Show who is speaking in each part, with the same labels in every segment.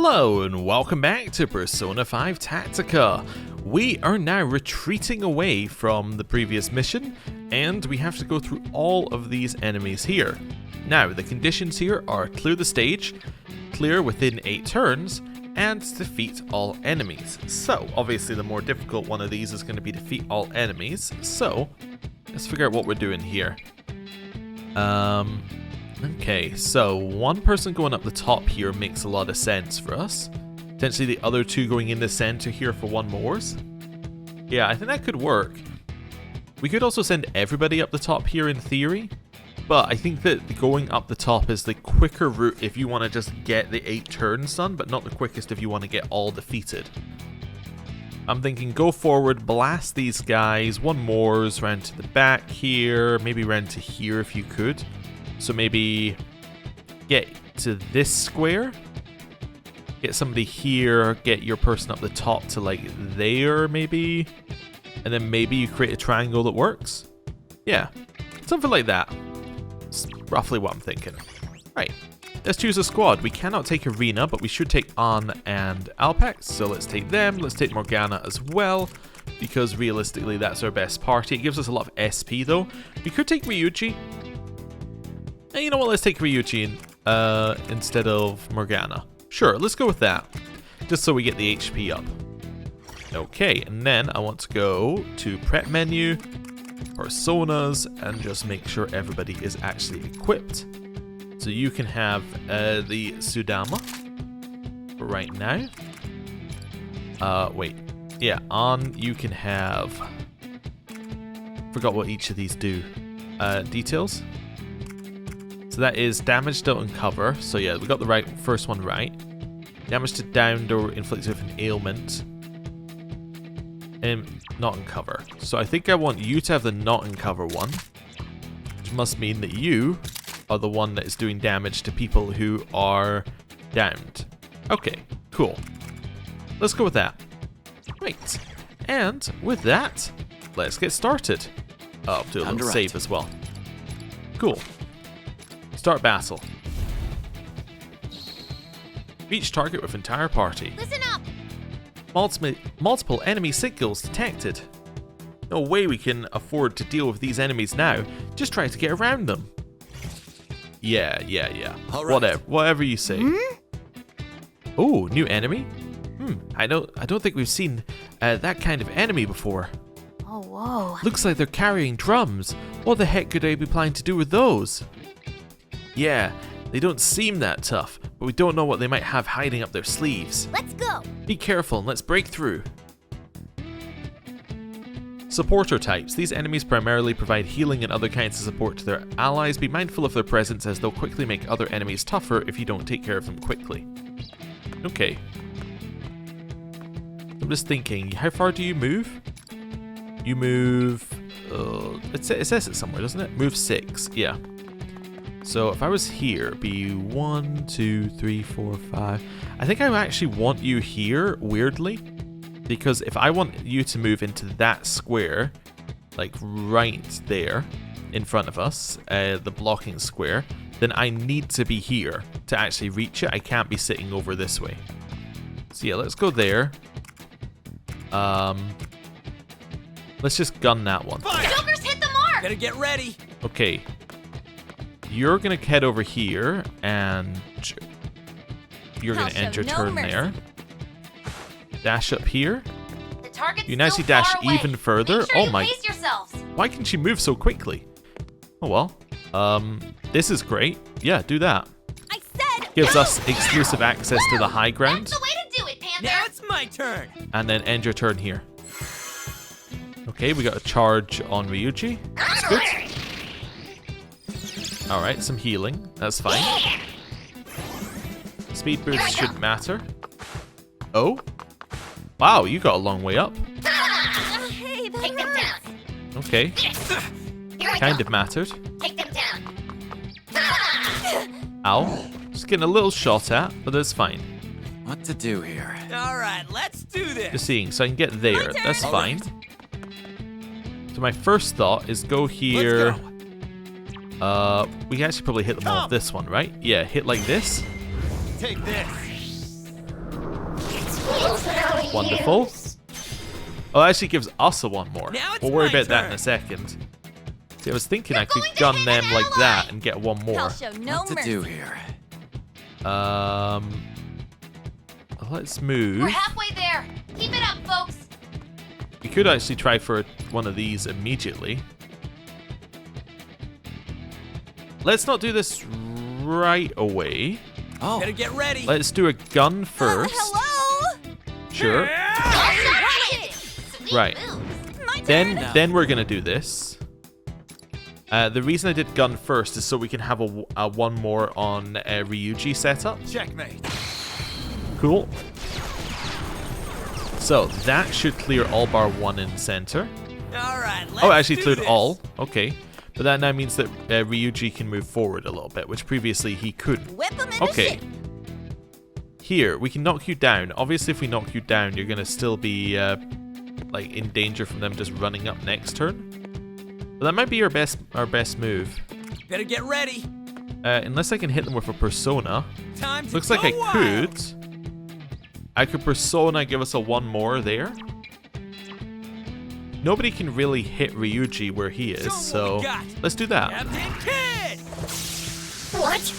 Speaker 1: Hello and welcome back to Persona 5 Tactica. We are now retreating away from the previous mission and we have to go through all of these enemies here. Now the conditions here are clear the stage, clear within 8 turns, and defeat all enemies. So obviously the more difficult one of these is going to be defeat all enemies. So let's figure out what we're doing here. Okay, so one person going up the top here makes a lot of sense for us. Potentially the other two going in the center here for one mores. Yeah, I think that could work. We could also send everybody up the top here in theory, but I think that going up the top is the quicker route if you want to just get the 8 turns done, but not the quickest if you want to get all defeated. I'm thinking go forward, blast these guys, one mores, round to the back here, maybe round to here if you could. So maybe get to this square, get somebody here, get your person up the top to like there maybe, and then maybe you create a triangle that works. Yeah, something like that. That's roughly what I'm thinking. Right, let's choose a squad. We cannot take Erina, but we should take An and Alpax, so let's take them. Let's take Morgana as well, because realistically that's our best party. It gives us a lot of SP though. We could take Ryuji. And you know what, let's take Ryuji instead of Morgana. Sure, let's go with that. Just so we get the HP up. Okay, and then I want to go to prep menu, personas, and just make sure everybody is actually equipped. So you can have the Sudama for right now. Wait. Yeah, you can have... Forgot what each of these do. Details. So that is damage dealt and cover. So yeah, we got the first one right. Damage to downed or inflicted with an ailment. And not in cover. So I think I want you to have the not in cover one. Which must mean that you are the one that is doing damage to people who are downed. Okay, cool. Let's go with that. Right. And with that, let's get started. Oh, do a little save as well. Cool. Start battle. Reach target with entire party.
Speaker 2: Listen up!
Speaker 1: Multiple enemy signals detected. No way we can afford to deal with these enemies now. Just try to get around them. Yeah.
Speaker 3: All right.
Speaker 1: Whatever you say. Oh, new enemy? I don't think we've seen that kind of enemy before.
Speaker 2: Oh, whoa.
Speaker 1: Looks like they're carrying drums. What the heck could they be planning to do with those? Yeah, they don't seem that tough, but we don't know what they might have hiding up their sleeves.
Speaker 2: Let's go!
Speaker 1: Be careful and let's break through. Supporter types. These enemies primarily provide healing and other kinds of support to their allies. Be mindful of their presence as they'll quickly make other enemies tougher if you don't take care of them quickly. Okay. I'm just thinking, how far do you move? You move... it says it somewhere, doesn't it? Move 6, yeah. So if I was here, it'd be 1, 2, 3, 4, 5. I think I actually want you here, weirdly. Because if I want you to move into that square, like right there in front of us, the blocking square, then I need to be here to actually reach it. I can't be sitting over this way. So yeah, let's go there. Let's just gun that one.
Speaker 2: Joker's hit the mark!
Speaker 3: Better get ready.
Speaker 1: Okay. You're going to head over here, and you're going to end your turn there. Dash up here.
Speaker 2: The target's
Speaker 1: You now see
Speaker 2: still
Speaker 1: dash
Speaker 2: far away.
Speaker 1: even further.
Speaker 2: Make sure
Speaker 1: Oh
Speaker 2: you
Speaker 1: my.
Speaker 2: pace yourselves.
Speaker 1: Why can she move so quickly? Oh well. This is great. Yeah, do that.
Speaker 2: I said
Speaker 1: Gives us exclusive access to the high ground.
Speaker 2: That's the way to do it, Panther!
Speaker 3: Now it's my turn.
Speaker 1: And then end your turn here. Okay, we got a charge on Ryuji. That's good. Alright, some healing. That's fine. Speed boost shouldn't matter. Oh? Wow, you got a long way up.
Speaker 2: Hey, take them down!
Speaker 1: Okay, kind of mattered.
Speaker 2: Take them down!
Speaker 1: Ow. Just getting a little shot at, but that's fine.
Speaker 3: What to do here? All right, let's do this.
Speaker 1: Just seeing, so I can get there. That's fine. So my first thought is go here.
Speaker 3: Let's go.
Speaker 1: We can actually probably hit them all with this one, right? Yeah, hit like this.
Speaker 3: Take this.
Speaker 1: Wonderful. Oh, it actually gives us a one more.
Speaker 3: Now it's
Speaker 1: We'll worry
Speaker 3: my
Speaker 1: about that in
Speaker 3: turn.
Speaker 1: a second. See, I was thinking I could gun them like that and get one more.
Speaker 2: I'll show no
Speaker 3: What to
Speaker 2: mercy.
Speaker 3: do here?
Speaker 1: Let's move.
Speaker 2: We're halfway there. Keep it up, folks.
Speaker 1: We could actually try for one of these immediately. Let's not do this right away.
Speaker 3: Oh, better get ready.
Speaker 1: Let's do a gun first.
Speaker 2: Hello.
Speaker 1: Sure. Right.
Speaker 2: My turn.
Speaker 1: Then we're gonna do this. The reason I did gun first is so we can have a one more on Ryuji setup.
Speaker 3: Checkmate.
Speaker 1: Cool. So that should clear all bar one in center.
Speaker 3: All right, let's
Speaker 1: Oh, it actually
Speaker 3: do
Speaker 1: cleared
Speaker 3: this.
Speaker 1: all. Okay. But that now means that Ryuji can move forward a little bit, which previously he couldn't.
Speaker 2: Whip him into
Speaker 1: Okay.
Speaker 2: shape.
Speaker 1: Here, we can knock you down. Obviously, if we knock you down, you're going to still be like in danger from them just running up next turn. But that might be our best move.
Speaker 3: Better get ready.
Speaker 1: Unless I can hit them with a persona.
Speaker 3: Time to
Speaker 1: Looks like
Speaker 3: go
Speaker 1: I
Speaker 3: wild.
Speaker 1: could. I could persona give us a one more there. Nobody can really hit Ryuji where he is,
Speaker 3: Show 'em what
Speaker 1: so
Speaker 3: we got.
Speaker 1: let's do that.
Speaker 3: Captain Kid.
Speaker 2: What?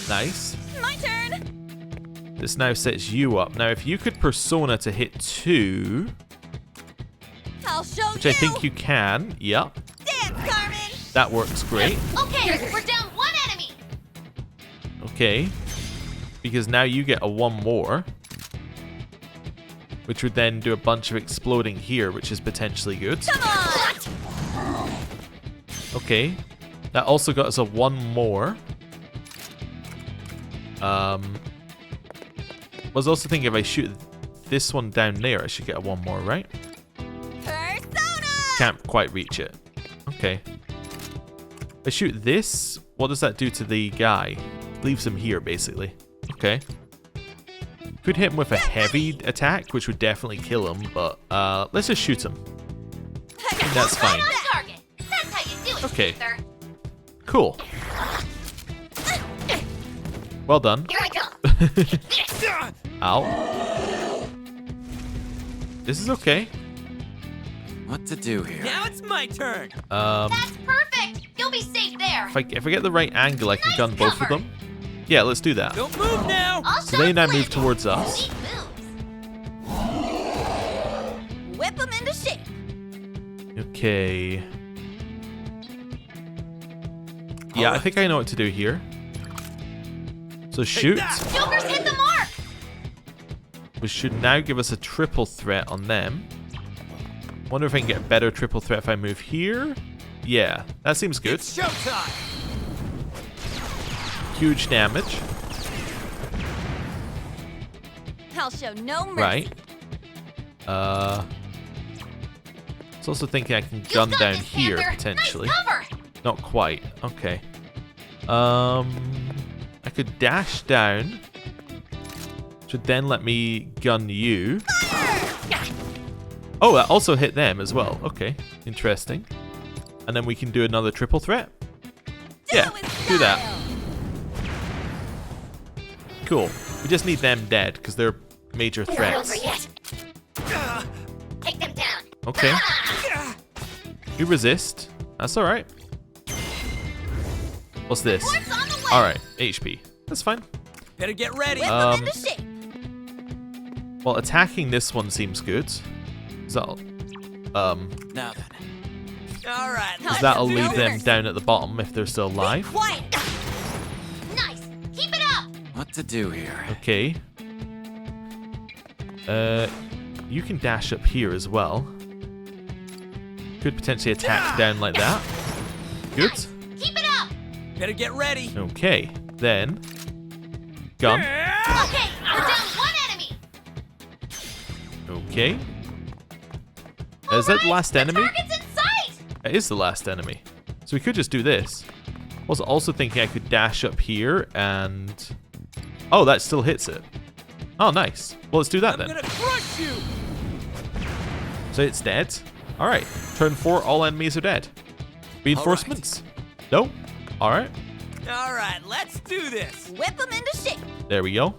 Speaker 1: Nice.
Speaker 2: My turn.
Speaker 1: This now sets you up. Now, if you could persona to hit 2,
Speaker 2: I'll show
Speaker 1: which
Speaker 2: you.
Speaker 1: I think you can. Yep,
Speaker 2: Dance, Carmen.
Speaker 1: that works great.
Speaker 2: Okay, we're down one enemy.
Speaker 1: Okay, because now you get a one more, which would then do a bunch of exploding here, which is potentially good.
Speaker 2: Come on.
Speaker 1: Okay, that also got us a one more. Was also thinking if I shoot this one down there, I should get a one more, right?
Speaker 2: Persona.
Speaker 1: Can't quite reach it. Okay. If I shoot this, what does that do to the guy? Leaves him here, basically. Okay. Could hit him with a heavy attack, which would definitely kill him, but let's just shoot him. That's fine.
Speaker 2: Right on target. That's how you do it.
Speaker 1: Okay.
Speaker 2: Sir.
Speaker 1: Cool. Well done.
Speaker 2: Here I come.
Speaker 1: Ow. This is okay.
Speaker 3: What to do here? Now it's my turn.
Speaker 2: That's perfect. You'll be safe there.
Speaker 1: If I get the right angle, I can
Speaker 2: Nice
Speaker 1: gun both of
Speaker 2: cover.
Speaker 1: them. Yeah, let's do that.
Speaker 3: Don't move now.
Speaker 2: I'll
Speaker 1: So they
Speaker 2: show
Speaker 1: now
Speaker 2: plenty.
Speaker 1: move towards us.
Speaker 2: Sweet moves. Whip them into shape.
Speaker 1: Okay. Yeah, I think I know what to do here. So shoot,
Speaker 2: Joker's hit the mark.
Speaker 1: which should now give us a triple threat on them. Wonder if I can get a better triple threat if I move here. Yeah, that seems good.
Speaker 3: It's showtime.
Speaker 1: Huge damage.
Speaker 2: I'll show no mercy.
Speaker 1: Right. It's also thinking I can
Speaker 2: You
Speaker 1: gun
Speaker 2: got
Speaker 1: down
Speaker 2: this,
Speaker 1: here
Speaker 2: Panther.
Speaker 1: potentially.
Speaker 2: Nice cover.
Speaker 1: Not quite. Okay. I could dash down. Should then let me gun you. Oh, that also hit them as well. Okay, interesting. And then we can do another triple threat. Yeah, do that. Cool. We just need them dead because they're major
Speaker 2: Not
Speaker 1: threats.
Speaker 2: over yet. Take them down.
Speaker 1: Okay. You resist. That's all right. What's this?
Speaker 2: What's on the way?
Speaker 1: All right, HP. That's fine.
Speaker 3: Better get ready.
Speaker 2: Whip them into shape.
Speaker 1: Well, attacking this one seems good. Is that,
Speaker 3: Now then. All right.
Speaker 1: because that'll leave them down at the bottom if they're still alive.
Speaker 2: Quiet. Nice. Keep it up.
Speaker 3: What to do here?
Speaker 1: Okay. You can dash up here as well. Could potentially attack down like that. Good.
Speaker 2: Keep it up.
Speaker 3: Better get ready.
Speaker 1: Okay. Then gun.
Speaker 2: Okay, we're down one enemy.
Speaker 1: Okay. Is that the last enemy?
Speaker 2: Target's in sight.
Speaker 1: It is the last enemy. So we could just do this. I was also thinking I could dash up here and... Oh, that still hits it. Oh, nice. Well, let's do that
Speaker 3: I'm
Speaker 1: then.
Speaker 3: gonna crush you.
Speaker 1: So it's dead. All right. Turn 4, all enemies are dead. Reinforcements? No? All right.
Speaker 3: All right, let's do this.
Speaker 2: Whip them into shape.
Speaker 1: There we go.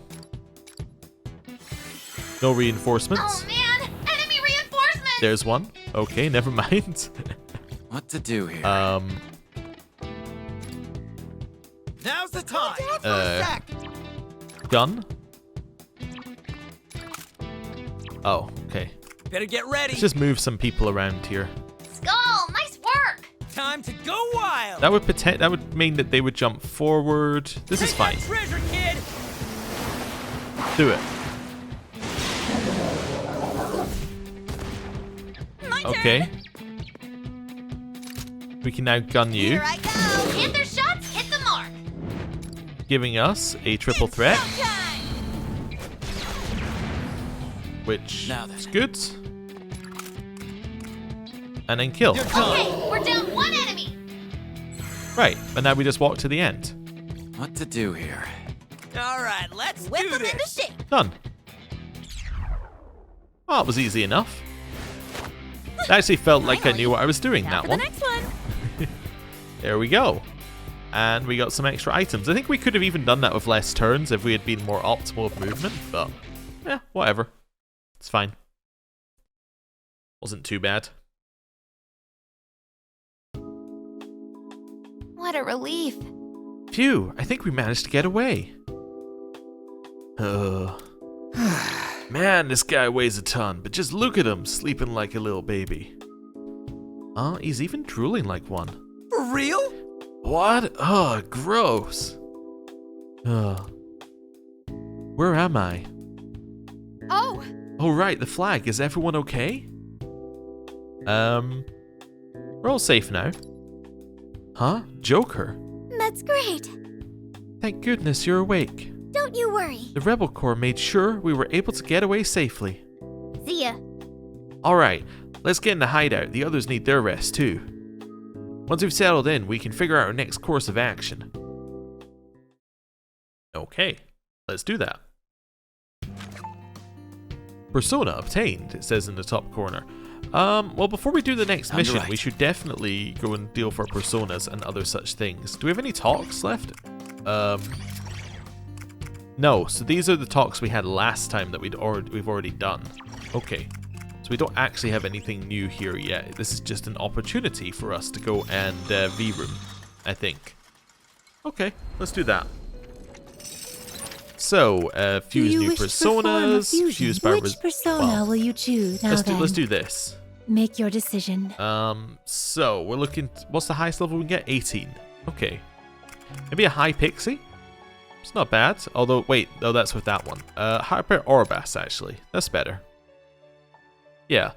Speaker 1: No reinforcements.
Speaker 2: Oh man,
Speaker 1: There's one. Okay, never mind.
Speaker 3: What to do here?
Speaker 4: Now's the time.
Speaker 1: Gun. Oh, okay.
Speaker 3: Better get ready.
Speaker 1: Let's just move some people around here.
Speaker 2: Skull, nice work.
Speaker 3: Time to go wild.
Speaker 1: That would mean that they would jump forward. This is
Speaker 3: Take
Speaker 1: fine.
Speaker 3: that treasure, kid.
Speaker 1: Do it.
Speaker 2: My
Speaker 1: Okay. We can now gun you,
Speaker 2: Here I go. Hit their shots, hit the mark.
Speaker 1: giving us a triple threat,
Speaker 2: Showtime.
Speaker 1: which
Speaker 3: Now then.
Speaker 1: is good. And then kill.
Speaker 2: Okay, we're down one enemy.
Speaker 1: Right, and now we just walk to the end.
Speaker 3: What to do here? All right, let's
Speaker 2: Whip
Speaker 3: do
Speaker 2: them into
Speaker 3: this.
Speaker 2: shape.
Speaker 1: Done. Well, that was easy enough. It actually felt like I knew what I was doing,
Speaker 2: Now
Speaker 1: that
Speaker 2: for
Speaker 1: one.
Speaker 2: the next one.
Speaker 1: There we go. And we got some extra items. I think we could have even done that with less turns if we had been more optimal with movement, but yeah, whatever. It's fine. Wasn't too bad.
Speaker 2: What a relief.
Speaker 1: Phew, I think we managed to get away. Man, this guy weighs a ton, but just look at him, sleeping like a little baby. Oh, he's even drooling like one.
Speaker 3: For real?
Speaker 1: What? Oh, gross. Where am I?
Speaker 2: Oh,
Speaker 1: Oh, right, the flag. Is everyone okay? We're all safe now. Huh? Joker?
Speaker 2: that's great.
Speaker 1: Thank goodness you're awake.
Speaker 2: Don't you worry.
Speaker 1: The Rebel Corps made sure we were able to get away safely.
Speaker 2: See ya.
Speaker 1: Alright, let's get in the hideout. The others need their rest too. Once we've settled in, we can figure out our next course of action. Okay, let's do that. Persona obtained, it says in the top corner. Well, before we do the next mission, we should definitely go and deal for personas and other such things. Do we have any talks left? No, so these are the talks we had last time that we've already done. Okay, so we don't actually have anything new here yet. This is just an opportunity for us to go and V-room, I think. Okay, let's do that. So, fuse new personas, fuse by
Speaker 5: Which persona will you choose? Now
Speaker 1: let's do this.
Speaker 5: Make your decision.
Speaker 1: So we're looking. What's the highest level we can get? 18. Okay. Maybe a high pixie. It's not bad. Although, wait, no, that's with that one. Hyper Orbas actually. That's better. Yeah.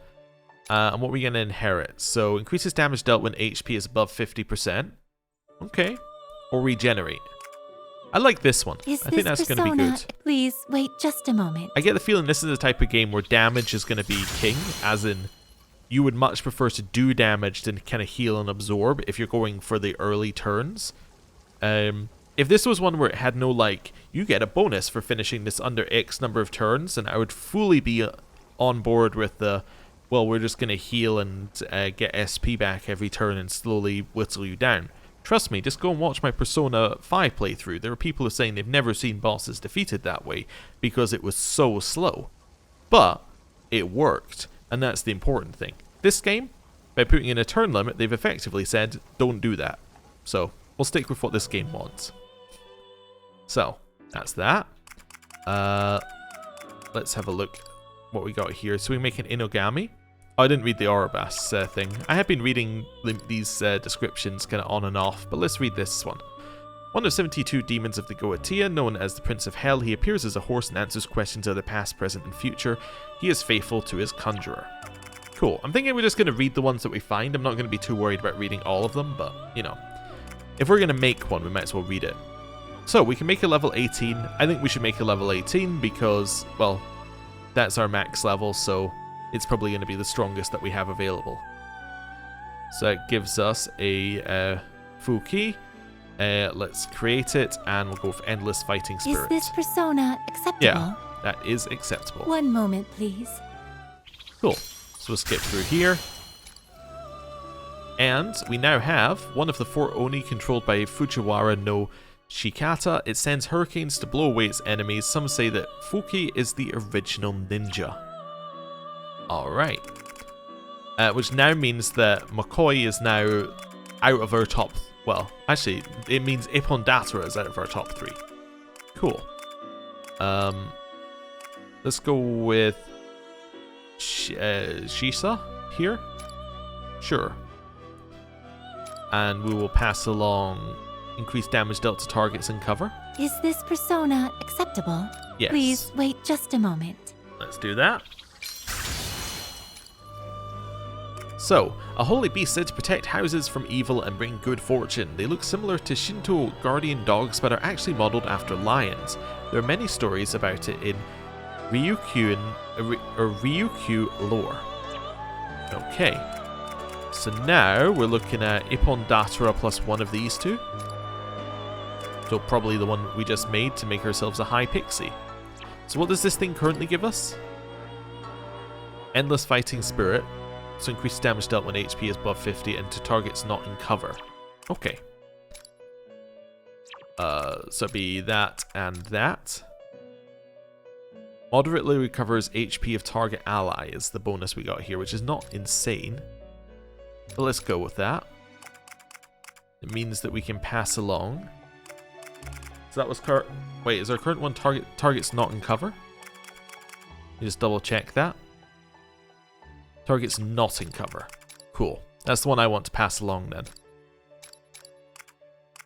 Speaker 1: And what are we gonna inherit? So increases damage dealt when HP is above 50%. Okay. Or regenerate. I like this one. I think that's going to be good.
Speaker 5: Please wait just a moment.
Speaker 1: I get the feeling this is the type of game where damage is going to be king, as in you would much prefer to do damage than kind of heal and absorb if you're going for the early turns. If this was one where it had no, like, you get a bonus for finishing this under X number of turns, then I would fully be on board with the, well, we're just going to heal and get SP back every turn and slowly whittle you down. Trust me, just go and watch my Persona 5 playthrough. There are people who are saying they've never seen bosses defeated that way because it was so slow. But it worked, and that's the important thing. This game, by putting in a turn limit, they've effectively said, don't do that. So, we'll stick with what this game wants. So, that's that. Let's have a look what we got here. So we make an Inogami. Oh, I didn't read the Orobas thing. I have been reading these descriptions kind of on and off, but let's read this one. One of 72 demons of the Goetia, known as the Prince of Hell, he appears as a horse and answers questions of the past, present, and future. He is faithful to his conjurer. Cool. I'm thinking we're just going to read the ones that we find. I'm not going to be too worried about reading all of them, but, you know. If we're going to make one, we might as well read it. So, we can make a level 18. I think we should make a level 18 because, well, that's our max level, so it's probably going to be the strongest that we have available. So it gives us a full key. Let's create it, and we'll go for Endless Fighting Spirit.
Speaker 5: Is this persona acceptable?
Speaker 1: Yeah, that is acceptable.
Speaker 5: One moment, please.
Speaker 1: Cool. So we'll skip through here. And we now have one of the 4 Oni controlled by Fujiwara no Shikata. It sends hurricanes to blow away its enemies. Some say that Fuki is the original ninja. Alright. which now means that McCoy is now out of our top... Well, actually, it means Ipondatara is out of our top 3. Cool. Let's go with Shisa here. Sure. And we will pass along increased damage dealt to targets in cover.
Speaker 5: Is this persona acceptable?
Speaker 1: Yes.
Speaker 5: Please wait just a moment.
Speaker 1: Let's do that. So, a holy beast said to protect houses from evil and bring good fortune. They look similar to Shinto guardian dogs, but are actually modeled after lions. There are many stories about it in Ryukyu lore. Okay. So now we're looking at Ipondatara plus one of these two. So probably the one we just made to make ourselves a high pixie. So what does this thing currently give us? Endless fighting spirit. So increased damage dealt when HP is above 50 and to targets not in cover. Okay. So it'd be that and that. Moderately recovers HP of target ally is the bonus we got here, which is not insane. But let's go with that. It means that we can pass along. So that was wait, is our current one targets not in cover? You just double check that. Targets not in cover. Cool. That's the one I want to pass along then.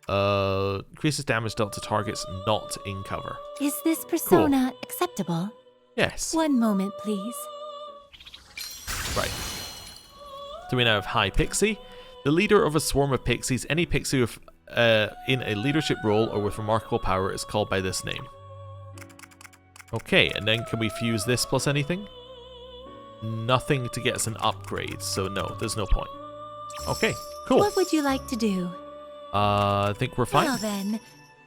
Speaker 1: Increases damage dealt to targets not in cover.
Speaker 5: Is this persona acceptable?
Speaker 1: Yes.
Speaker 5: One moment, please.
Speaker 1: Right. So we now have High Pixie. The leader of a swarm of pixies, any pixie with, in a leadership role or with remarkable power is called by this name. Okay, and then can we fuse this plus anything? Nothing to get us an upgrade, so no, there's no point. Okay, cool.
Speaker 5: What would you like to do?
Speaker 1: I think we're fine.
Speaker 5: Well then,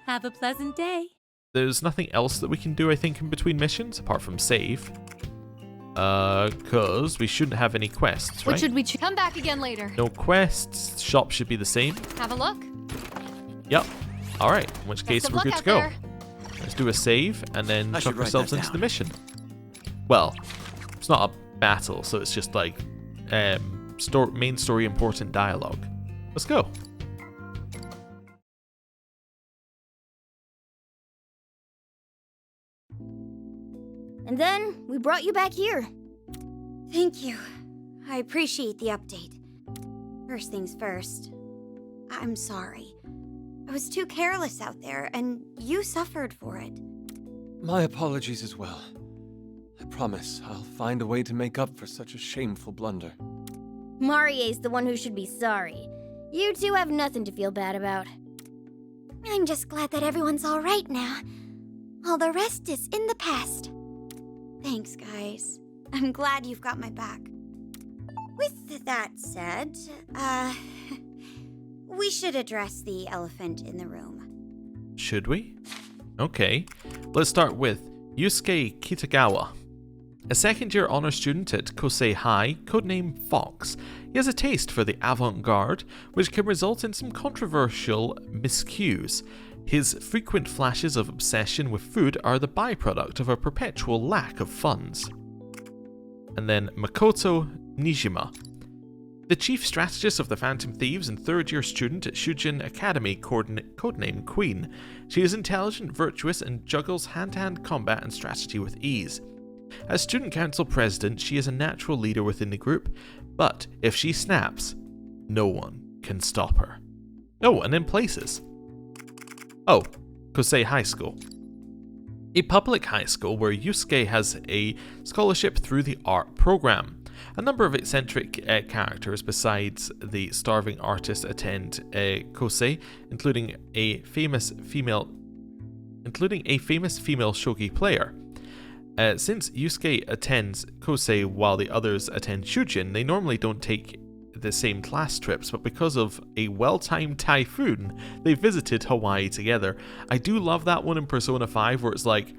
Speaker 5: have a pleasant day.
Speaker 1: There's nothing else that we can do, I think, in between missions, apart from save. Cause we shouldn't have any quests, right?
Speaker 2: What should we come back again later?
Speaker 1: No quests, shop should be the same.
Speaker 2: Have a look.
Speaker 1: Yep. Alright, in which case we're good to go.
Speaker 2: There.
Speaker 1: Let's do a save and then
Speaker 3: I
Speaker 1: chuck
Speaker 3: should write
Speaker 1: ourselves
Speaker 3: that
Speaker 1: into
Speaker 3: down.
Speaker 1: the mission. Well, it's not a battle, so it's just like main story important dialogue. Let's go.
Speaker 2: And then we brought you back here. Thank you. I appreciate the update. First things first. I'm sorry. I was too careless out there, and you suffered for it.
Speaker 6: My apologies as well. I promise I'll find a way to make up for such a shameful blunder.
Speaker 2: Marie's the one who should be sorry. You two have nothing to feel bad about. I'm just glad that everyone's all right now. All the rest is in the past. Thanks, guys. I'm glad you've got my back. With that said, we should address the elephant in the room.
Speaker 1: Should we? Okay. Let's start with Yusuke Kitagawa. A second-year honor student at Kosei High, codename Fox. He has a taste for the avant-garde, which can result in some controversial miscues. His frequent flashes of obsession with food are the byproduct of a perpetual lack of funds. And then Makoto Nijima. The chief strategist of the Phantom Thieves and third-year student at Shujin Academy, codename Queen. She is intelligent, virtuous, and juggles hand-to-hand combat and strategy with ease. As student council president, she is a natural leader within the group, but if she snaps, no one can stop her. Oh, and in places. Oh, Kosei High School. A public high school where Yusuke has a scholarship through the art program. A number of eccentric characters besides the starving artist attend Kosei, including a famous female shogi player. Since Yusuke attends Kosei while the others attend Shujin, they normally don't take the same class trips, but because of a well-timed typhoon, they visited Hawaii together. I do love that one in Persona 5 where it's like,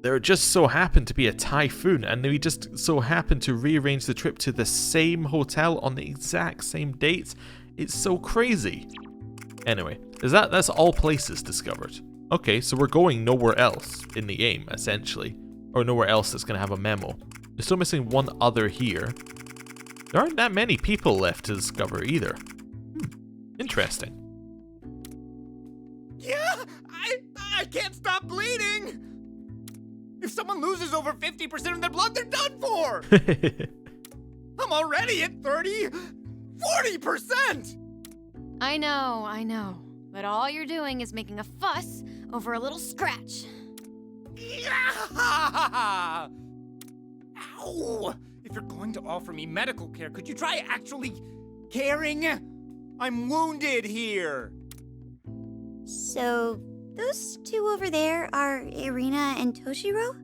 Speaker 1: there just so happened to be a typhoon and we just so happened to rearrange the trip to the same hotel on the exact same dates. It's so crazy. Anyway, that's all places discovered. Okay, so we're going nowhere else in the game, essentially. Or nowhere else that's going to have a memo. We're still missing one other here. There aren't that many people left to discover either. Interesting.
Speaker 4: Yeah, I can't stop bleeding. If someone loses over 50% of their blood, they're done for. I'm already at 40%.
Speaker 7: I know. But all you're doing is making a fuss over a little scratch.
Speaker 4: Yeah! Ow! If you're going to offer me medical care, could you try actually caring? I'm wounded here.
Speaker 2: So, those two over there are Erina and Toshiro?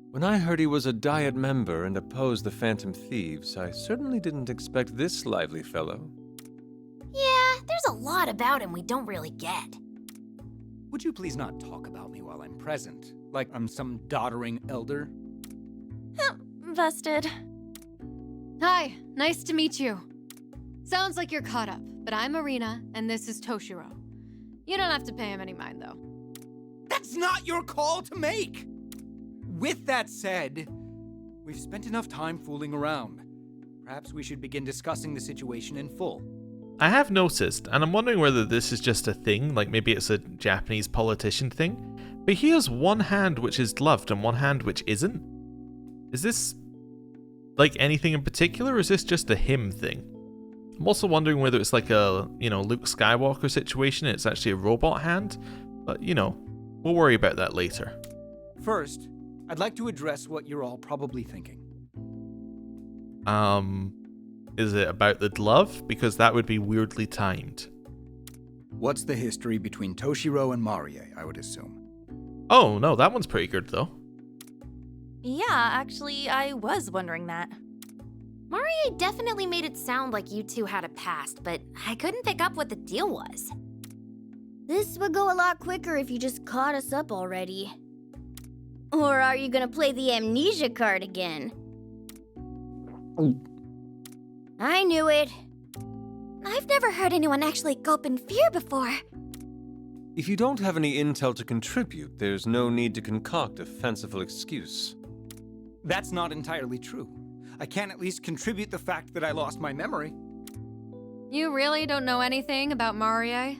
Speaker 6: When I heard he was a Diet member and opposed the Phantom Thieves, I certainly didn't expect this lively fellow.
Speaker 7: Yeah, there's a lot about him we don't really get.
Speaker 4: Would you please not talk about me while I'm present, like I'm some doddering elder?
Speaker 7: Busted. Hi, nice to meet you. Sounds like you're caught up, but I'm Erina, and this is Toshiro. You don't have to pay him any mind, though.
Speaker 4: That's not your call to make! With that said, we've spent enough time fooling around. Perhaps we should begin discussing the situation in full.
Speaker 1: I have noticed, and I'm wondering whether this is just a thing, like maybe it's a Japanese politician thing, but he has one hand which is gloved and one hand which isn't. Is this like anything in particular, or is this just a him thing? I'm also wondering whether it's like a, Luke Skywalker situation, it's actually a robot hand, but we'll worry about that later.
Speaker 4: First, I'd like to address what you're all probably thinking.
Speaker 1: Is it about the glove? Because that would be weirdly timed.
Speaker 4: What's the history between Toshiro and Marie, I would assume?
Speaker 1: Oh, no, that one's pretty good though.
Speaker 8: Yeah, actually, I was wondering that.
Speaker 7: Marie definitely made it sound like you two had a past, but I couldn't pick up what the deal was.
Speaker 2: This would go a lot quicker if you just caught us up already. Or are you gonna play the amnesia card again? I knew it. I've never heard anyone actually gulp in fear before.
Speaker 6: If you don't have any intel to contribute, there's no need to concoct a fanciful excuse.
Speaker 4: That's not entirely true. I can at least contribute the fact that I lost my memory.
Speaker 7: You really don't know anything about Marie?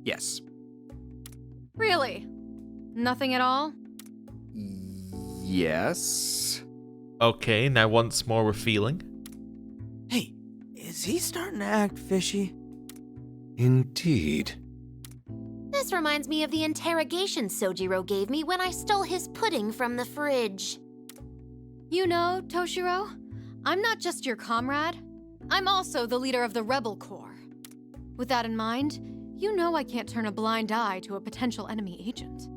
Speaker 4: Yes.
Speaker 7: Really? Nothing at all?
Speaker 3: Yes.
Speaker 1: Okay, now once more we're feeling.
Speaker 3: Hey, is he starting to act fishy?
Speaker 6: Indeed.
Speaker 7: This reminds me of the interrogation Sojiro gave me when I stole his pudding from the fridge. You know, Toshiro, I'm not just your comrade. I'm also the leader of the Rebel Corps. With that in mind, you know I can't turn a blind eye to a potential enemy agent.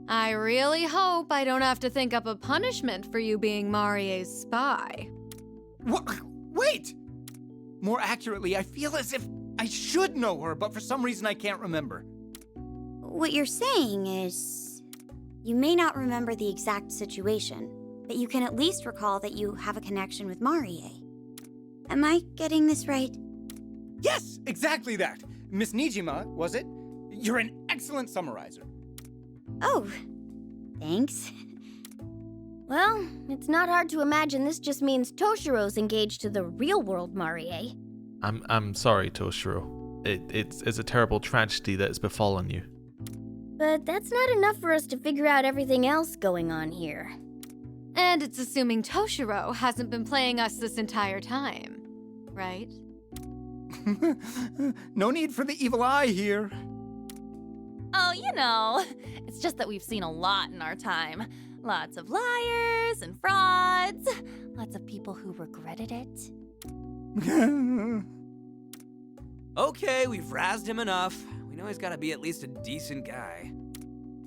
Speaker 7: I really hope I don't have to think up a punishment for you being Marie's spy.
Speaker 4: Wait! More accurately, I feel as if I should know her, but for some reason I can't remember.
Speaker 2: What you're saying is, you may not remember the exact situation, but you can at least recall that you have a connection with Marie. Am I getting this right?
Speaker 4: Yes, exactly that. Miss Nijima, was it? You're an excellent summarizer.
Speaker 2: Oh, thanks. Well, it's not hard to imagine this just means Toshiro's engaged to the real-world Marie.
Speaker 1: I'm sorry, Toshiro. It's a terrible tragedy that has befallen you.
Speaker 2: But that's not enough for us to figure out everything else going on here.
Speaker 7: And it's assuming Toshiro hasn't been playing us this entire time, right?
Speaker 4: No need for the evil eye here.
Speaker 8: Oh, it's just that we've seen a lot in our time. Lots of liars and frauds. Lots of people who regretted it.
Speaker 3: Okay, we've razzed him enough. We know he's gotta be at least a decent guy.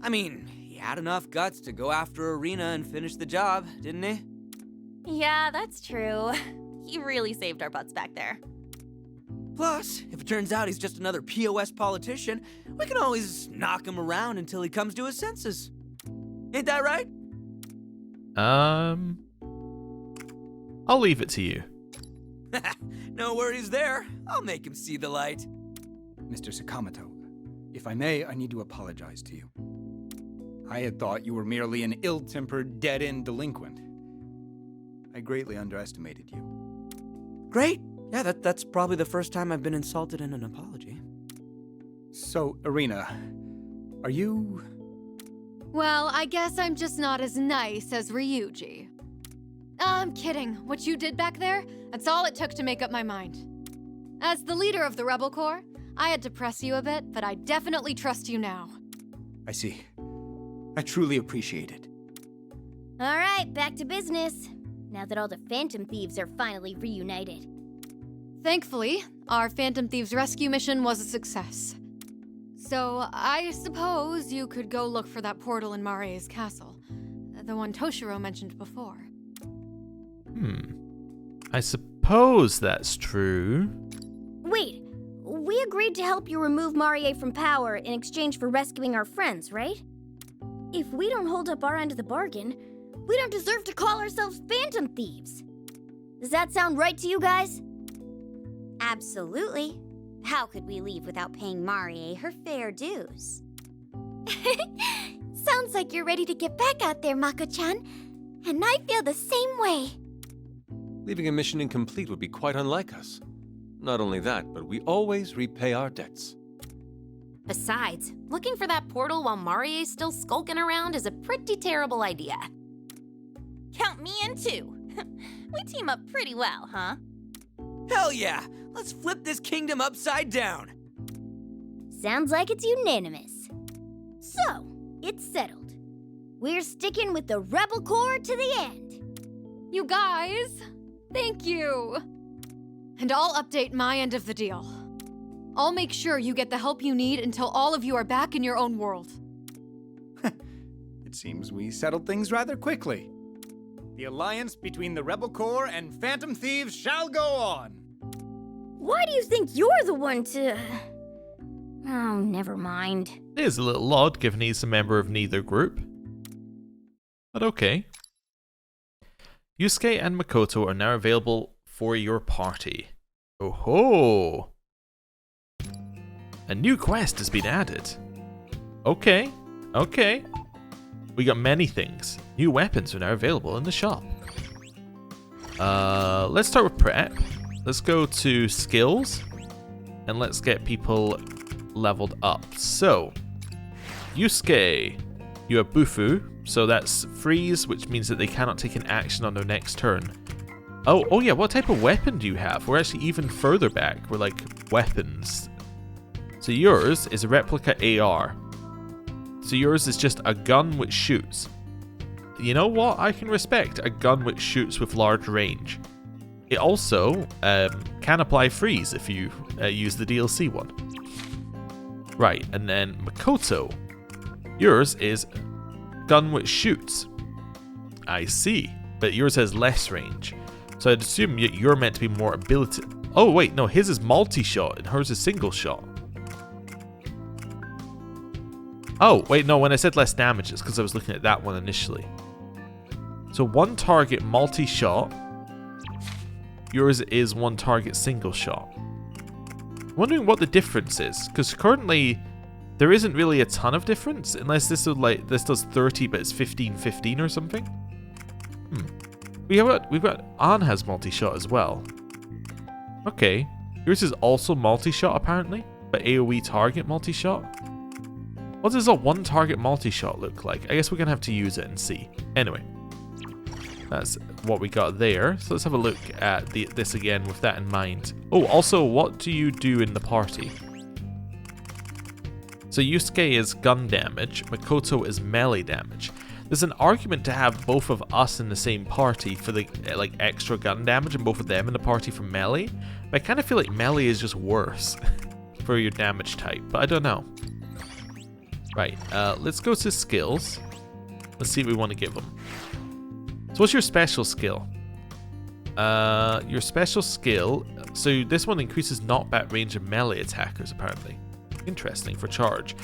Speaker 3: I mean, he had enough guts to go after Erina and finish the job, didn't he?
Speaker 8: Yeah, that's true. He really saved our butts back there.
Speaker 3: Plus, if it turns out he's just another POS politician, we can always knock him around until he comes to his senses. Ain't that right?
Speaker 1: I'll leave it to you.
Speaker 3: No worries there. I'll make him see the light.
Speaker 4: Mr. Sakamoto, if I may, I need to apologize to you. I had thought you were merely an ill-tempered, dead-end delinquent. I greatly underestimated you.
Speaker 3: Great. Yeah, that's probably the first time I've been insulted in an apology.
Speaker 4: So, Erina, are you...
Speaker 7: Well, I guess I'm just not as nice as Ryuji. I'm kidding. What you did back there, that's all it took to make up my mind. As the leader of the Rebel Corps, I had to press you a bit, but I definitely trust you now.
Speaker 4: I see. I truly appreciate it.
Speaker 2: All right, back to business. Now that all the Phantom Thieves are finally reunited.
Speaker 7: Thankfully, our Phantom Thieves rescue mission was a success. So, I suppose you could go look for that portal in Marie's castle. The one Toshiro mentioned before.
Speaker 1: I suppose that's true.
Speaker 2: Wait, we agreed to help you remove Marie from power in exchange for rescuing our friends, right? If we don't hold up our end of the bargain, we don't deserve to call ourselves Phantom Thieves. Does that sound right to you guys?
Speaker 9: Absolutely. How could we leave without paying Marie her fair dues?
Speaker 2: Sounds like you're ready to get back out there, Mako-chan. And I feel the same way.
Speaker 6: Leaving a mission incomplete would be quite unlike us. Not only that, but we always repay our debts.
Speaker 7: Besides, looking for that portal while Marie's still skulking around is a pretty terrible idea.
Speaker 8: Count me in too. We team up pretty well, huh?
Speaker 3: Hell yeah! Let's flip this kingdom upside down!
Speaker 2: Sounds like it's unanimous. So, it's settled. We're sticking with the Rebel Corps to the end.
Speaker 7: You guys, thank you. And I'll update my end of the deal. I'll make sure you get the help you need until all of you are back in your own world.
Speaker 4: It seems we settled things rather quickly. The alliance between the Rebel Corps and Phantom Thieves shall go on.
Speaker 2: Why do you think you're the one to... Oh, never mind.
Speaker 1: It is a little odd given he's a member of neither group. But okay. Yusuke and Makoto are now available for your party. Oh ho! A new quest has been added. Okay, okay. We got many things. New weapons are now available in the shop. Let's start with prep. Let's go to skills. And let's get people leveled up. So, Yusuke, you have Bufu. So that's freeze, which means that they cannot take an action on their next turn. Oh yeah, what type of weapon do you have? We're actually even further back. We're like weapons. So yours is a replica AR. So yours is just a gun which shoots. You know what? I can respect a gun which shoots with large range. It also can apply freeze if you use the DLC one. Right, and then Makoto. Yours is gun which shoots. I see, but yours has less range. So I'd assume you're meant to be more ability. Oh wait, no, his is multi-shot and hers is single shot. Oh, wait, no, when I said less damage, it's because I was looking at that one initially. So one target multi-shot. Yours is one target single shot. I'm wondering what the difference is, because currently there isn't really a ton of difference, unless this does 30 but it's 15-15 or something. We've got An has multi-shot as well. Okay, yours is also multi-shot apparently, but AoE target multi-shot. What does a one target multi-shot look like? I guess we're gonna have to use it and see. Anyway, that's what we got there. So let's have a look at this again with that in mind. Oh, also, what do you do in the party? So Yusuke is gun damage, Makoto is melee damage. There's an argument to have both of us in the same party for the like extra gun damage and both of them in the party for melee. But I kind of feel like melee is just worse for your damage type, but I don't know. Right, let's go to skills. Let's see what we want to give them. So what's your special skill? Your special skill, so this one increases knockback range of melee attackers apparently. Interesting for charge.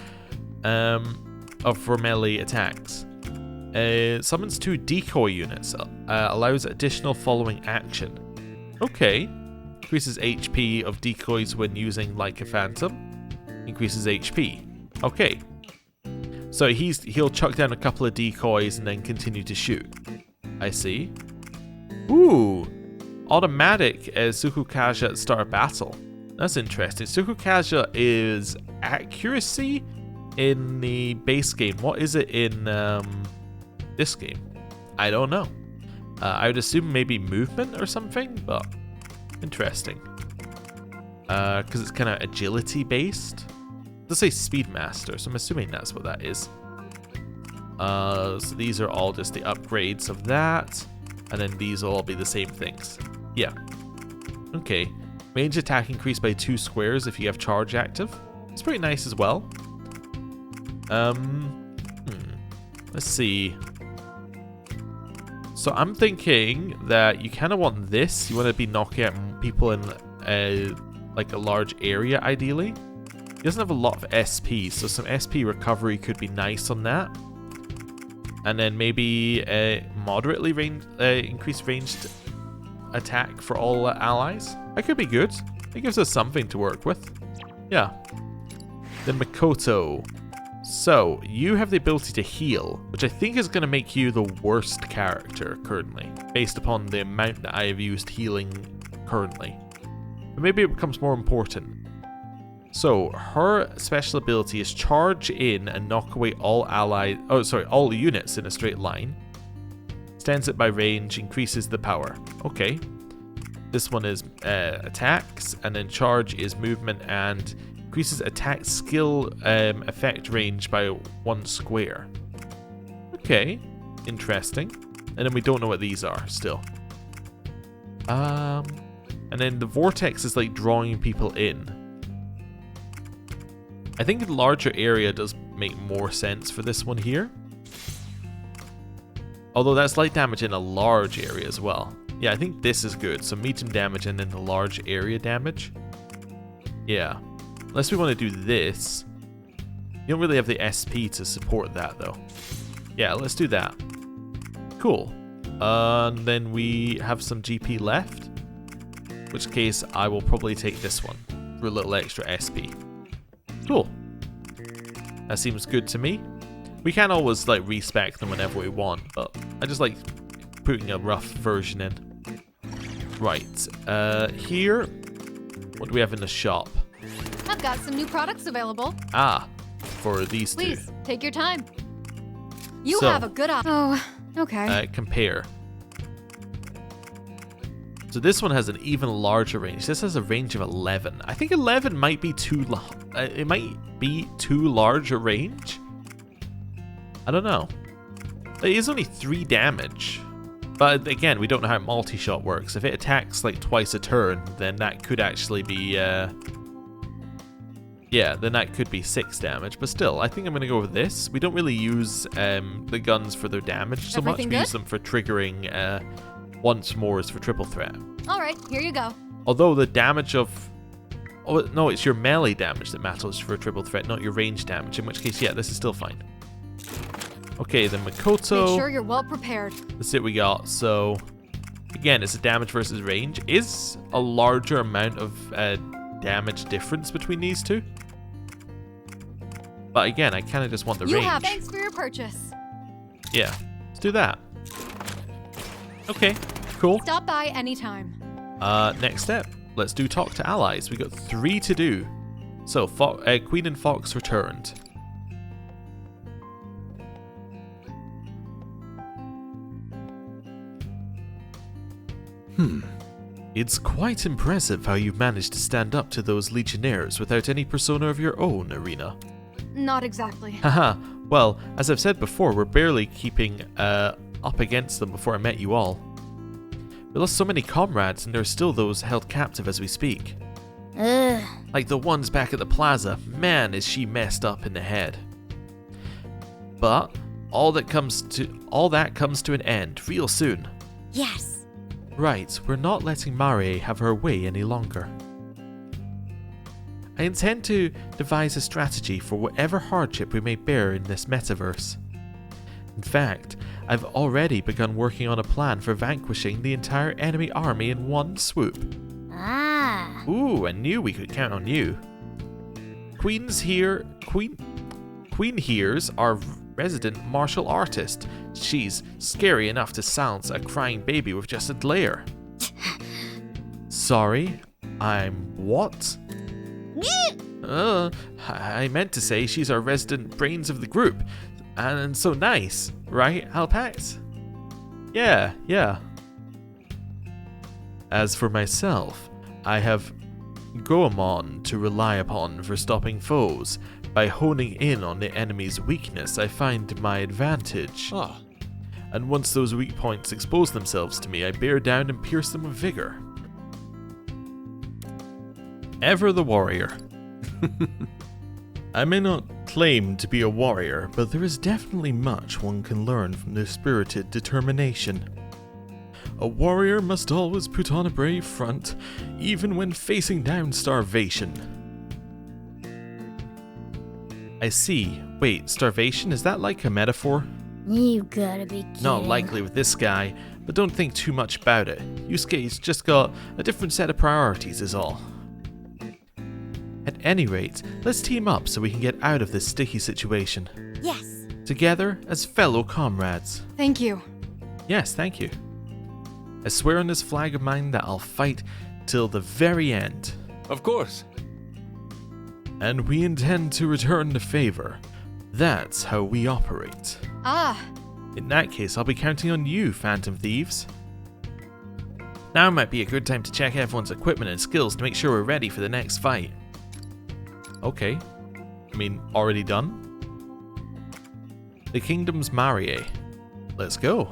Speaker 1: For melee attacks. Summons 2 decoy units. Allows additional following action. Okay. Increases HP of decoys when using like a phantom. Increases HP. Okay. So he'll chuck down a couple of decoys and then continue to shoot. I see. Ooh. automatic Sukukaja at the start of battle. That's interesting. Sukukaja is accuracy in the base game. What is it in this game? I don't know. I would assume maybe movement or something, but interesting. Because it's kind of agility based. Let's say Speedmaster, so I'm assuming that's what that is. So these are all just the upgrades of that. And then these will all be the same things. Yeah. Okay. Range attack increased by 2 squares if you have charge active. It's pretty nice as well. Let's see. So I'm thinking that you kind of want this. You want to be knocking out people in like a large area, ideally. He doesn't have a lot of SP, so some SP recovery could be nice on that. And then maybe a moderately increased ranged attack for all allies. That could be good. It gives us something to work with. Yeah. Then Makoto. So, you have the ability to heal, which I think is going to make you the worst character currently, based upon the amount that I have used healing currently. But maybe it becomes more important. So, her special ability is charge in and knock away all all units in a straight line. Stands it by range, increases the power. Okay. This one is attacks, and then charge is movement and increases attack skill effect range by 1 square. Okay, interesting. And then we don't know what these are still. And then the vortex is like drawing people in. I think the larger area does make more sense for this one here. Although that's light damage in a large area as well. Yeah, I think this is good. So medium damage and then the large area damage. Yeah. Unless we want to do this. You don't really have the SP to support that though. Yeah, let's do that. Cool. And then we have some GP left. In which case I will probably take this one for a little extra SP. Cool. That seems good to me. We can always like respec them whenever we want, but I just like putting a rough version in. Right. Here, what do we have in the shop?
Speaker 10: I've got some new products available.
Speaker 1: Ah, for these two.
Speaker 10: Please, take your time. You
Speaker 1: So,
Speaker 10: have a good eye. Oh, okay.
Speaker 1: Compare. So this one has an even larger range. This has a range of 11. I think 11 might be too it might be too large a range. I don't know. It is only 3 damage. But again, we don't know how multi-shot works. If it attacks like twice a turn, then that could actually be yeah, then that could be 6 damage. But still, I think I'm going to go with this. We don't really use the guns for their damage so much.
Speaker 10: Everything
Speaker 1: We
Speaker 10: good?
Speaker 1: use them for triggering once more is for triple threat.
Speaker 10: All right, here you go.
Speaker 1: Although the damage of... Oh, no, it's your melee damage that matters for a triple threat, not your range damage. In which case, yeah, this is still fine. Okay, then Makoto.
Speaker 10: Make sure you're well prepared.
Speaker 1: Let's see what we got. So, again, it's a damage versus range. Is a larger amount of damage difference between these two. But again, I kind of just want the range.
Speaker 10: Thanks for your purchase.
Speaker 1: Yeah, let's do that. Okay, cool.
Speaker 10: Stop by anytime.
Speaker 1: Next step, let's do talk to allies. We got 3 to do. So, Queen and Fox returned. It's quite impressive how you've managed to stand up to those Legionnaires without any persona of your own, Erina.
Speaker 10: Not exactly.
Speaker 1: Haha, well, as I've said before, we're barely keeping up against them before I met you all. We lost so many comrades, and there are still those held captive as we speak.
Speaker 2: Ugh.
Speaker 1: Like the ones back at the plaza. Man, is she messed up in the head. But all that comes to an end real soon.
Speaker 2: Yes.
Speaker 1: Right, we're not letting Marie have her way any longer. I intend to devise a strategy for whatever hardship we may bear in this metaverse. In fact, I've already begun working on a plan for vanquishing the entire enemy army in one swoop.
Speaker 2: Ah.
Speaker 1: Ooh, I knew we could count on you. Queen here's our resident martial artist. She's scary enough to silence a crying baby with just a glare. sorry. I'm what? I meant to say she's our resident brains of the group. And so nice, right, Alpax? Yeah. As for myself, I have Goemon to rely upon for stopping foes. By honing in on the enemy's weakness, I find my advantage.
Speaker 6: Ah,
Speaker 1: And once those weak points expose themselves to me, I bear down and pierce them with vigor. Ever the warrior. I may not claim to be a warrior, but there is definitely much one can learn from their spirited determination. A warrior must always put on a brave front, even when facing down starvation. I see. Wait, starvation? Is that like a metaphor?
Speaker 2: You gotta be kidding.
Speaker 1: Not likely with this guy, but don't think too much about it. Yusuke's just got a different set of priorities is all. At any rate, let's team up so we can get out of this sticky situation.
Speaker 9: Yes.
Speaker 1: Together as fellow comrades.
Speaker 10: Thank you.
Speaker 1: Yes, thank you. I swear on this flag of mine that I'll fight till the very end.
Speaker 6: of course.
Speaker 1: And we intend to return the favor. That's how we operate.
Speaker 10: Ah,
Speaker 1: In that case, I'll be counting on you, Phantom Thieves. Now might be a good time to check everyone's equipment and skills to make sure we're ready for the next fight. Okay. I mean, already done? The Kingdom's Marie. Let's go.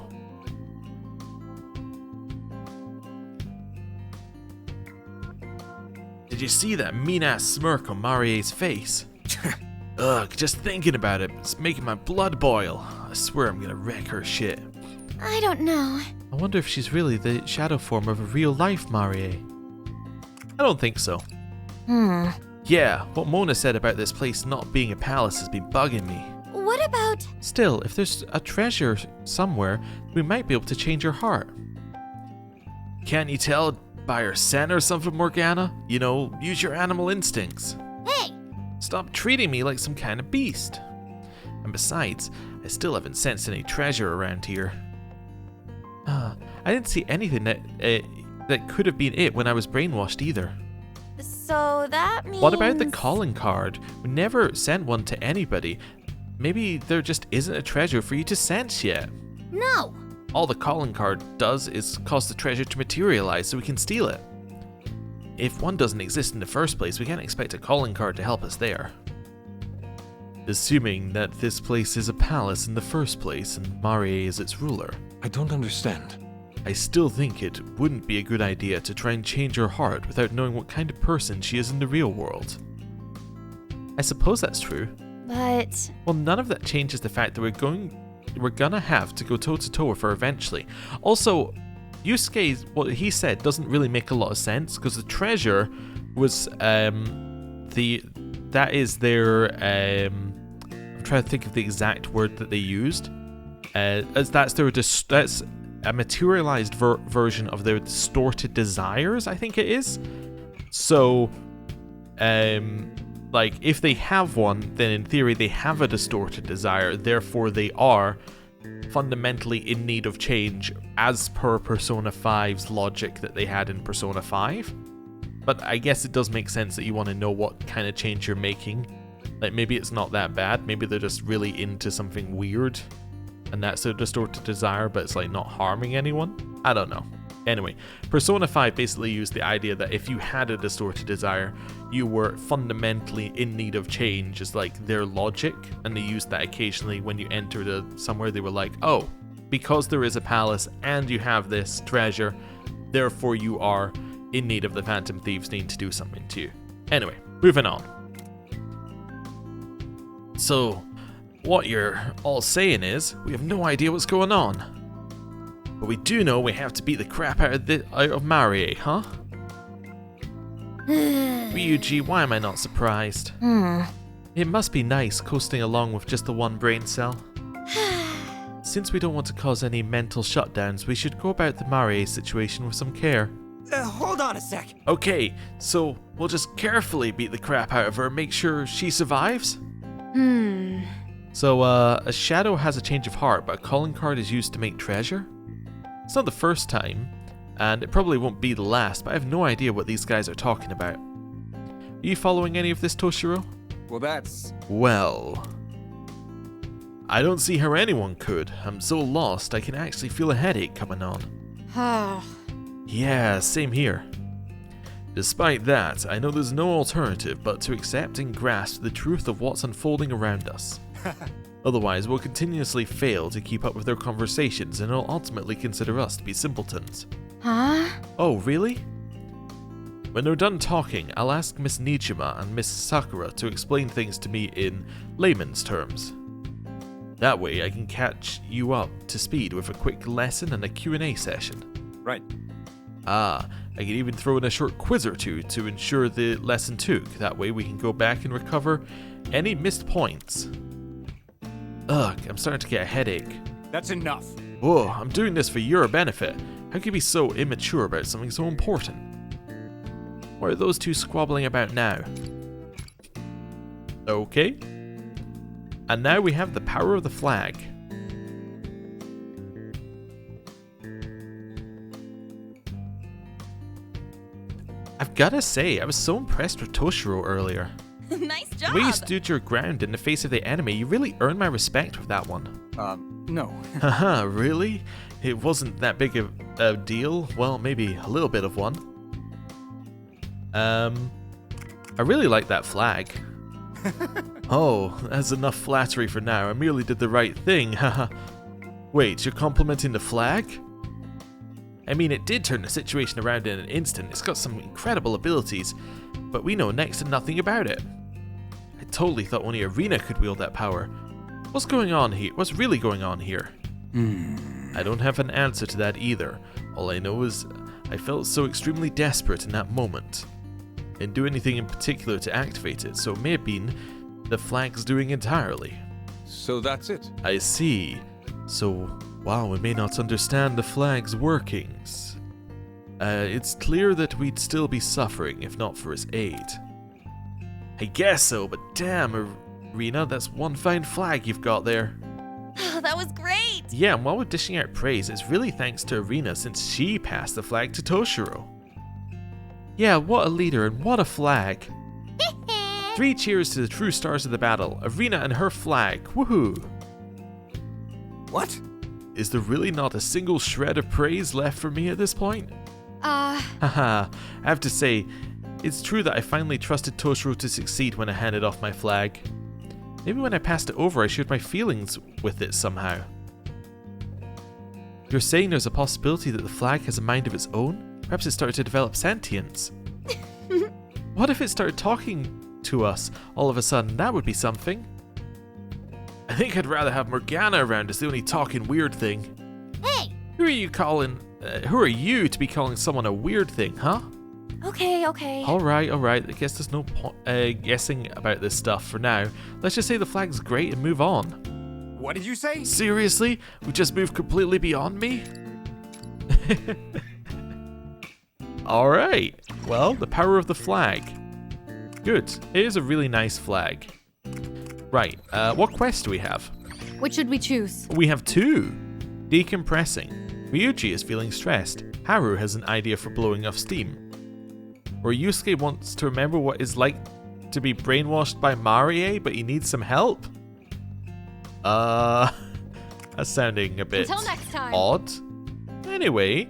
Speaker 1: Did you see that mean-ass smirk on Marie's face? Ugh, just thinking about it, it's making my blood boil. I swear I'm gonna wreck her shit.
Speaker 2: I don't know.
Speaker 1: I wonder if she's really the shadow form of a real-life Marie. I don't think so. Yeah, what Mona said about this place not being a palace has been bugging me.
Speaker 2: What about...
Speaker 1: Still, if there's a treasure somewhere, we might be able to change her heart. Can't you tell by her scent or something, Morgana? You know, use your animal instincts.
Speaker 2: Hey!
Speaker 1: Stop treating me like some kind of beast. And besides, I still haven't sensed any treasure around here. I didn't see anything that could have been it when I was brainwashed either.
Speaker 8: So that means...
Speaker 1: What about the calling card? We never sent one to anybody. Maybe there just isn't a treasure for you to sense yet.
Speaker 2: No!
Speaker 1: All the calling card does is cause the treasure to materialize so we can steal it. If one doesn't exist in the first place, we can't expect a calling card to help us there. Assuming that this place is a palace in the first place and Marie is its ruler.
Speaker 6: I don't understand.
Speaker 1: I still think it wouldn't be a good idea to try and change her heart without knowing what kind of person she is in the real world. I suppose that's true.
Speaker 8: But...
Speaker 1: Well, none of that changes the fact that we're gonna have to go toe-to-toe with her eventually. Also, Yusuke, what he said doesn't really make a lot of sense, because the treasure was, that is their, I'm trying to think of the exact word that they used. As that's a materialized version of their distorted desires, I think it is. So, like, if they have one, then in theory they have a distorted desire, therefore they are fundamentally in need of change as per Persona 5's logic that they had in Persona 5. But I guess it does make sense that you want to know what kind of change you're making. Like, maybe it's not that bad, maybe they're just really into something weird, and that's a distorted desire, but it's like not harming anyone? I don't know. Anyway, Persona 5 basically used the idea that if you had a distorted desire, you were fundamentally in need of change as like their logic, and they used that occasionally when you entered somewhere. They were like, oh, because there is a palace and you have this treasure, therefore you are in need of the Phantom Thieves need to do something to you. Anyway, moving on. So, what you're all saying is, we have no idea what's going on. But we do know we have to beat the crap out of Marie, huh? Ryuji, why am I not surprised? It must be nice coasting along with just the one brain cell. Since we don't want to cause any mental shutdowns, we should go about the Marie situation with some care.
Speaker 3: Hold on a sec.
Speaker 1: Okay, so we'll just carefully beat the crap out of her and make sure she survives? So, a shadow has a change of heart, but a calling card is used to make treasure? It's not the first time. And it probably won't be the last, but I have no idea what these guys are talking about. Are you following any of this, Toshiro?
Speaker 4: Well, that's...
Speaker 1: Well... I don't see how anyone could. I'm so lost, I can actually feel a headache coming on. Yeah, same here. Despite that, I know there's no alternative but to accept and grasp the truth of what's unfolding around us. Otherwise, we'll continuously fail to keep up with their conversations and will ultimately consider us to be simpletons.
Speaker 10: Huh?
Speaker 1: Oh, really? When they're done talking, I'll ask Miss Nijima and Miss Sakura to explain things to me in layman's terms. That way, I can catch you up to speed with a quick lesson and a Q&A session.
Speaker 4: Right.
Speaker 1: Ah, I can even throw in a short quiz or two to ensure the lesson took. That way we can go back and recover any missed points. Ugh, I'm starting to get a headache.
Speaker 4: That's enough.
Speaker 1: Whoa, I'm doing this for your benefit. How can you be so immature about something so important? What are those two squabbling about now? Okay. And now we have the power of the flag. I've gotta say, I was so impressed with Toshiro earlier.
Speaker 8: Nice job!
Speaker 1: The way you stood your ground in the face of the enemy, you really earned my respect with that one.
Speaker 4: No.
Speaker 1: Haha, really? It wasn't that big of a deal? Well, maybe a little bit of one. I really like that flag. Oh, that's enough flattery for now. I merely did the right thing, haha. Wait, you're complimenting the flag? I mean, it did turn the situation around in an instant. It's got some incredible abilities, but we know next to nothing about it. I totally thought only Erina could wield that power. What's going on here? What's really going on here? I don't have an answer to that either. All I know is I felt so extremely desperate in that moment. I didn't do anything in particular to activate it, so it may have been the flag's doing entirely.
Speaker 6: So that's it.
Speaker 1: I see. So, wow, we may not understand the flag's workings. It's clear that we'd still be suffering if not for its aid. I guess so, but damn, Erina, that's one fine flag you've got there.
Speaker 8: That was great!
Speaker 1: Yeah, and while we're dishing out praise, it's really thanks to Erina since she passed the flag to Toshiro. Yeah, what a leader and what a flag. 3 cheers to the true stars of the battle, Erina and her flag, woohoo!
Speaker 4: What?
Speaker 1: Is there really not a single shred of praise left for me at this point? Haha, I have to say, it's true that I finally trusted Toshiro to succeed when I handed off my flag. Maybe when I passed it over I shared my feelings with it somehow. You're saying there's a possibility that the flag has a mind of its own? Perhaps it started to develop sentience. What if it started talking to us all of a sudden? That would be something. I think I'd rather have Morgana around as the only talking weird thing.
Speaker 2: Hey!
Speaker 1: Who are you to be calling someone a weird thing, huh?
Speaker 8: Okay.
Speaker 1: Alright. I guess there's no guessing about this stuff for now. Let's just say the flag's great and move on.
Speaker 4: What did you say?
Speaker 1: Seriously? We just moved completely beyond me? Alright. Well, the power of the flag. Good. It is a really nice flag. Right, what quest do we have?
Speaker 10: Which should we choose?
Speaker 1: We have 2. Decompressing. Ryuji is feeling stressed. Haru has an idea for blowing off steam. Or Yusuke wants to remember what it's like to be brainwashed by Marie, but he needs some help? That's sounding a bit
Speaker 10: Until next time.
Speaker 1: odd. Anyway,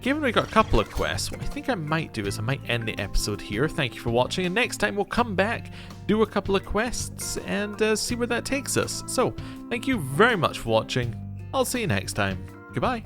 Speaker 1: given we got a couple of quests, what I think I might do is I might end the episode here. Thank you for watching, and next time we'll come back, do a couple of quests, and see where that takes us. So, thank you very much for watching. I'll see you next time. Goodbye.